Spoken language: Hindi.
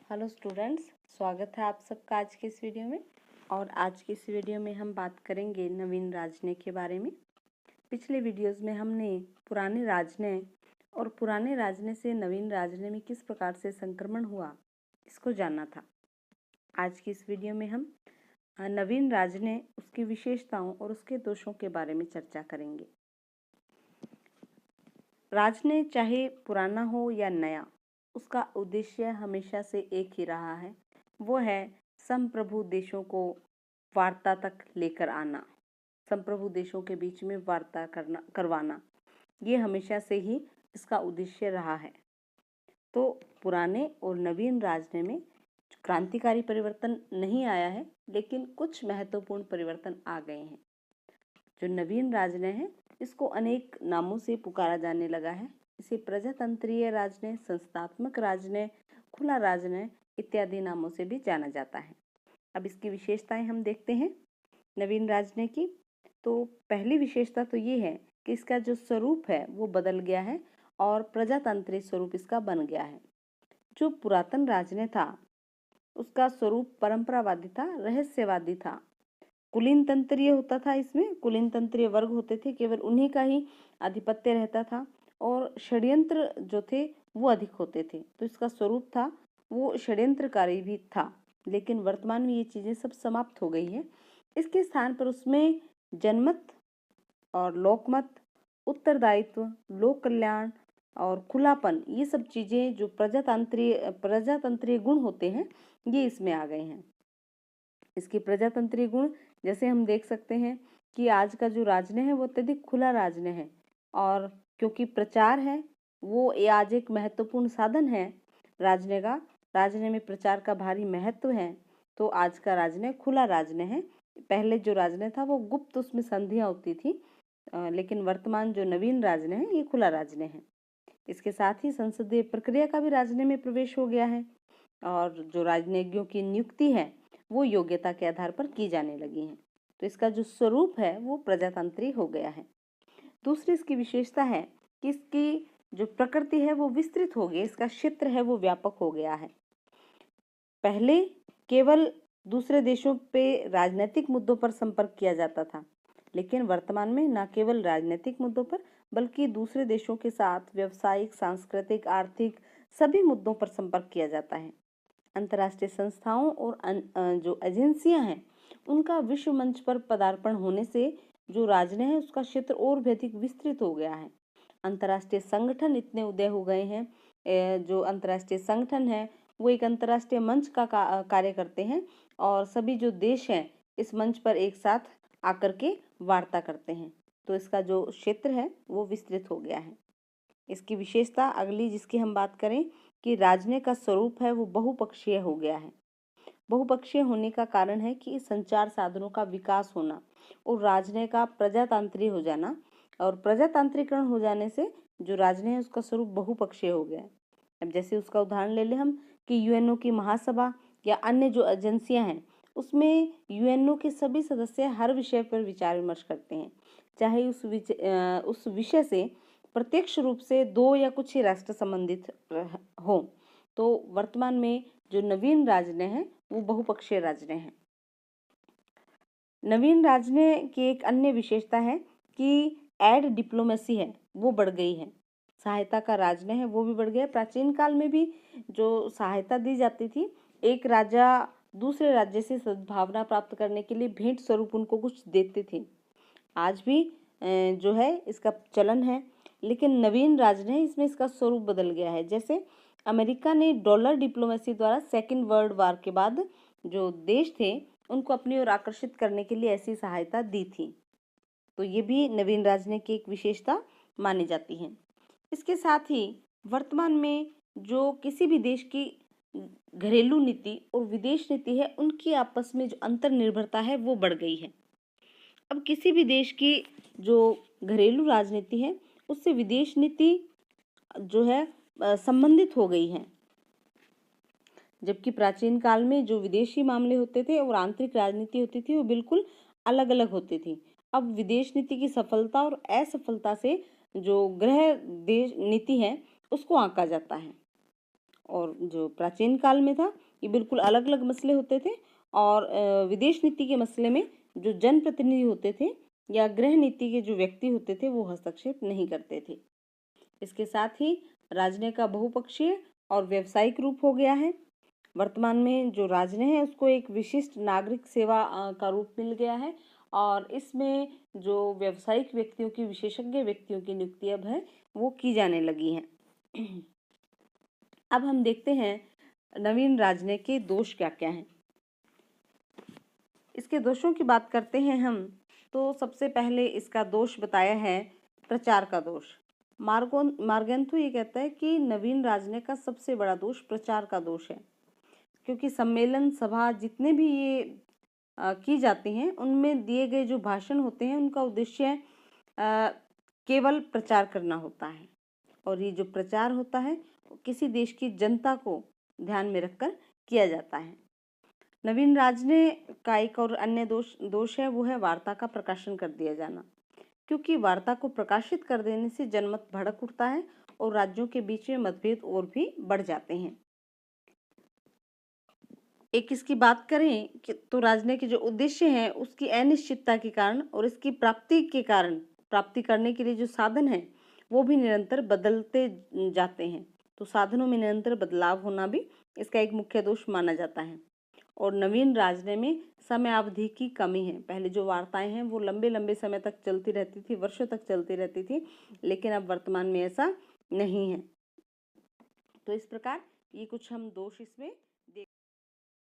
हेलो स्टूडेंट्स, स्वागत है आप सबका आज के इस वीडियो में। और आज की इस वीडियो में हम बात करेंगे नवीन राजनय के बारे में। पिछले वीडियोस में हमने पुराने राजनय और पुराने राजनय से नवीन राजनय में किस प्रकार से संक्रमण हुआ इसको जानना था। आज की इस वीडियो में हम नवीन राजनय, उसकी विशेषताओं और उसके दोषों के बारे में चर्चा करेंगे। राजनय चाहे पुराना हो या नया, उसका उद्देश्य हमेशा से एक ही रहा है, वो है संप्रभु देशों को वार्ता तक लेकर आना, संप्रभु देशों के बीच में वार्ता करवाना। ये हमेशा से ही इसका उद्देश्य रहा है। तो पुराने और नवीन राजनय में क्रांतिकारी परिवर्तन नहीं आया है, लेकिन कुछ महत्वपूर्ण परिवर्तन आ गए हैं। जो नवीन राजनय है, इसको अनेक नामों से पुकारा जाने लगा है। इसे प्रजातंत्रीय राजनय, संस्थात्मक राजनय, खुला राजनय इत्यादि नामों से भी जाना जाता है। अब इसकी विशेषताएं हम देखते हैं नवीन राजनय की। तो पहली विशेषता तो ये है कि इसका जो स्वरूप है वो बदल गया है और प्रजातंत्रीय स्वरूप इसका बन गया है। जो पुरातन राजनय था उसका स्वरूप परंपरावादी था, रहस्यवादी था, कुलीन तंत्रीय होता था। इसमें कुलीन तंत्रीय वर्ग होते थे, केवल उन्हीं का ही आधिपत्य रहता था और षड्यंत्र जो थे वो अधिक होते थे। तो इसका स्वरूप था वो षड्यंत्रकारी भी था। लेकिन वर्तमान में ये चीजें सब समाप्त हो गई है। इसके स्थान पर उसमें जनमत और लोकमत, उत्तरदायित्व, लोक कल्याण और खुलापन, ये सब चीजें जो प्रजातंत्रीय गुण होते हैं, ये इसमें आ गए हैं। इसके प्रजातंत्रीय गुण जैसे हम देख सकते हैं कि आज का जो राजनय है वो अत्यधिक खुला राजनय है, और क्योंकि प्रचार है वो ये आज एक महत्वपूर्ण साधन है राजनय का। राजनय में प्रचार का भारी महत्व है, तो आज का राजनय खुला राजनय है। पहले जो राजनय था वो गुप्त, उसमें संधियां होती थी, लेकिन वर्तमान जो नवीन राजनय है ये खुला राजनय है। इसके साथ ही संसदीय प्रक्रिया का भी राजनय में प्रवेश हो गया है, और जो राजनयिज्ञों की नियुक्ति है वो योग्यता के आधार पर की जाने लगी है। तो इसका जो स्वरूप है वो प्रजातंत्री हो गया है। दूसरी इसकी विशेषता है कि इसकी जो प्रकृति है वो विस्तृत हो गई, इसका क्षेत्र है वो व्यापक हो गया है। पहले केवल दूसरे देशों पे राजनीतिक मुद्दों पर संपर्क किया जाता था, लेकिन वर्तमान में न केवल राजनीतिक मुद्दों पर बल्कि दूसरे देशों के साथ व्यावसायिक, सांस्कृतिक, आर्थिक सभी मुद्दों पर संपर्क किया जाता है। अंतर्राष्ट्रीय संस्थाओं और जो एजेंसियां हैं उनका विश्व मंच पर पदार्पण होने से जो राजनय है उसका क्षेत्र और भी अधिक विस्तृत हो गया है। अंतर्राष्ट्रीय संगठन इतने उदय हो गए हैं। जो अंतर्राष्ट्रीय संगठन है वो एक अंतर्राष्ट्रीय मंच का कार्य करते हैं, और सभी जो देश हैं इस मंच पर एक साथ आकर के वार्ता करते हैं। तो इसका जो क्षेत्र है वो विस्तृत हो गया है। इसकी विशेषता अगली जिसकी हम बात करें कि राजनय का स्वरूप है वो बहुपक्षीय हो गया है। बहुपक्षीय होने का कारण है कि संचार साधनों का विकास होना और राजनय का प्रजातांत्रिक हो जाना, और प्रजातांत्रिकरण हो जाने से जो राजनय है उसका स्वरूप बहुपक्षीय हो गया है। अब जैसे उसका उदाहरण ले लें हम कि यूएनओ की महासभा या अन्य जो एजेंसियां हैं उसमें यूएनओ के सभी सदस्य हर विषय पर विचार विमर्श करते हैं, चाहे उस विषय से प्रत्यक्ष रूप से दो या कुछ ही राष्ट्र संबंधित हो। तो वर्तमान में जो नवीन राजनय है वो बहुपक्षीय राजनय है। नवीन राजनय की एक अन्य विशेषता है कि एड डिप्लोमेसी है वो बढ़ गई है। सहायता का राजनय है वो भी बढ़ गया। प्राचीन काल में भी जो सहायता दी जाती थी, एक राजा दूसरे राज्य से सद्भावना प्राप्त करने के लिए भेंट स्वरूप उनको कुछ देते थे। आज भी जो है इसका चलन है, लेकिन नवीन राजनय इसमें इसका स्वरूप बदल गया है। जैसे अमेरिका ने डॉलर डिप्लोमेसी द्वारा सेकेंड वर्ल्ड वार के बाद जो देश थे उनको अपनी ओर आकर्षित करने के लिए ऐसी सहायता दी थी। तो ये भी नवीन राजनय की एक विशेषता मानी जाती है। इसके साथ ही वर्तमान में जो किसी भी देश की घरेलू नीति और विदेश नीति है उनकी आपस में जो अंतर निर्भरता है वो बढ़ गई है। अब किसी भी देश की जो घरेलू राजनीति है उससे विदेश नीति जो है संबंधित हो गई है, जबकि प्राचीन काल में जो विदेशी मामले होते थे और आंतरिक राजनीति होती थी वो बिल्कुल अलग अलग होती थी। अब विदेश नीति की सफलता और असफलता से जो गृह देश नीति है उसको आंका जाता है, और जो प्राचीन काल में था ये बिल्कुल अलग अलग मसले होते थे। और विदेश नीति के मसले में जो जनप्रतिनिधि होते थे या गृह नीति के जो व्यक्ति होते थे वो हस्तक्षेप नहीं करते थे। इसके साथ ही राजनय का बहुपक्षीय और व्यावसायिक रूप हो गया है। वर्तमान में जो राजनय है उसको एक विशिष्ट नागरिक सेवा का रूप मिल गया है और इसमें जो व्यावसायिक व्यक्तियों की, विशेषज्ञ व्यक्तियों की नियुक्ति अब है वो की जाने लगी है। अब हम देखते हैं नवीन राजनय के दोष क्या क्या हैं। इसके दोषों की बात करते हैं हम, तो सबसे पहले इसका दोष बताया है प्रचार का दोष। मार्गेंथु ये कहता है कि नवीन राजनय का सबसे बड़ा दोष प्रचार का दोष है, क्योंकि सम्मेलन सभा जितने भी ये की जाती हैं उनमें दिए गए जो भाषण होते हैं उनका उद्देश्य केवल प्रचार करना होता है, और ये जो प्रचार होता है किसी देश की जनता को ध्यान में रखकर किया जाता है। नवीन राजनय का एक और अन्य दोष है, वो है वार्ता का प्रकाशन कर दिया जाना, क्योंकि वार्ता को प्रकाशित कर देने से जनमत भड़क उठता है और राज्यों के बीच में मतभेद और भी बढ़ जाते हैं। एक इसकी बात करें कि तो राजनय के जो उद्देश्य हैं उसकी अनिश्चितता के कारण और इसकी प्राप्ति के कारण, प्राप्ति करने के लिए जो साधन है वो भी निरंतर बदलते जाते हैं, तो साधनों में निरंतर बदलाव होना भी इसका एक मुख्य दोष माना जाता है। और नवीन राजनय में समय अवधि की कमी है। पहले जो वार्ताएं हैं वो लंबे लंबे समय तक चलती रहती थी, वर्षों तक चलती रहती थी, लेकिन अब वर्तमान में ऐसा नहीं है। तो इस प्रकार ये कुछ हम दोष इसमें